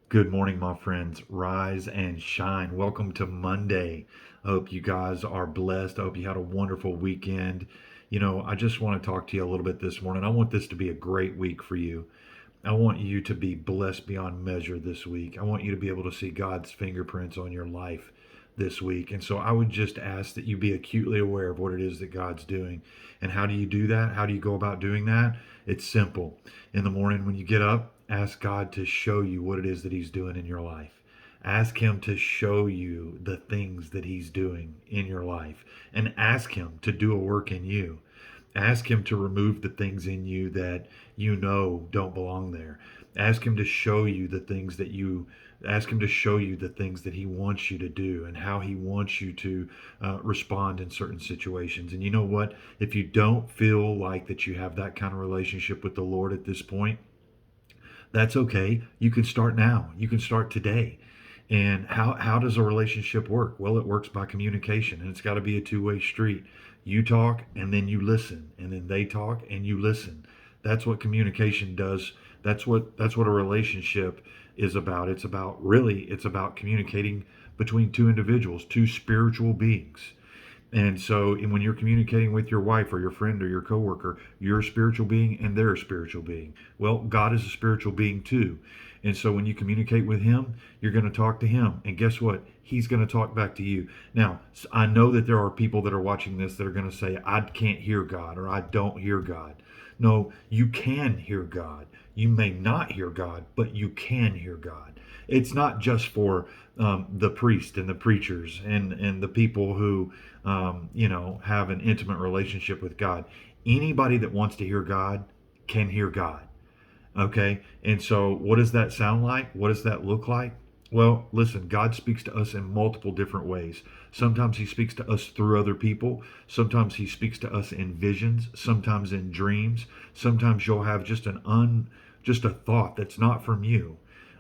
Good morning, my friends. Rise and shine. Welcome to Monday. I hope you guys are blessed. I hope you had a wonderful weekend. I just want to talk to you a little bit this morning. I want this to be a great week for you. I want you to be blessed beyond measure this week. I want you to be able to see God's fingerprints on your life this week. And so I would just ask that you be acutely aware of what it is that God's doing. And how do you do that? How do you go about doing that? It's simple. In the morning when you get up, ask God to show you what it is that He's doing in your life. Ask Him to show you the things that He's doing in your life. And ask Him to do a work in you. Ask Him to remove the things in you that you know don't belong there. Ask Him to show you the things that you Ask Him to show you the things that He wants you to do and how He wants you to respond in certain situations. And you know what? If you don't feel like that you have that kind of relationship with the Lord at this point, that's okay. You can start now. You can start today. And how does a relationship work? Well, it works by communication, and it's got to be a two-way street. You talk and then you listen, and then they talk and you listen. That's what communication does. That's what a relationship is about. It's about communicating between two individuals, two spiritual beings. And so, when you're communicating with your wife or your friend or your coworker, you're a spiritual being and they're a spiritual being. Well, God is a spiritual being too. And so, when you communicate with Him, you're going to talk to Him. And guess what? He's going to talk back to you. Now, I know that there are people that are watching this that are going to say, I can't hear God or I don't hear God. No, you can hear God. You may not hear God, but you can hear God. It's not just for the priest and the preachers and the people who, have an intimate relationship with God. Anybody that wants to hear God can hear God. Okay. And so, what does that sound like? What does that look like? Well, listen, God speaks to us in multiple different ways. Sometimes He speaks to us through other people. Sometimes He speaks to us in visions. Sometimes in dreams. Sometimes you'll have just a thought that's not from you,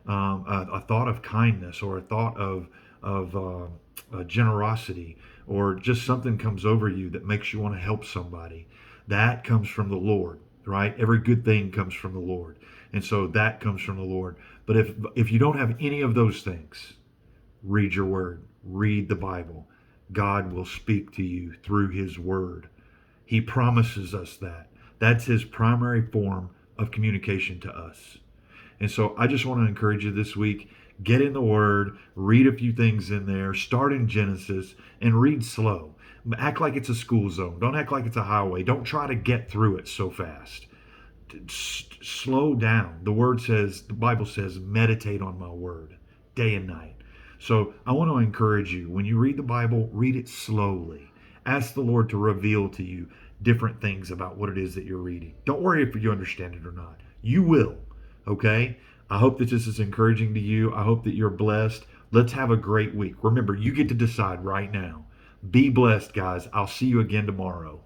a thought of kindness or a thought of generosity, or just something comes over you that makes you want to help somebody. That comes from the Lord, right? Every good thing comes from the Lord. And so that comes from the Lord. But if you don't have any of those things, read your word, read the Bible. God will speak to you through His word. He promises us that. That's His primary form of communication to us. And so I just want to encourage you this week, get in the Word, read a few things in there, start in Genesis, and read slow. Act like it's a school zone. Don't act like it's a highway. Don't try to get through it so fast. Slow down. The Bible says, meditate on my word day and night. So I want to encourage you, when you read the Bible, read it slowly. Ask the Lord to reveal to you different things about what it is that you're reading. Don't worry if you understand it or not. You will. Okay? I hope that this is encouraging to you. I hope that you're blessed. Let's have a great week. Remember, you get to decide right now. Be blessed, guys. I'll see you again tomorrow.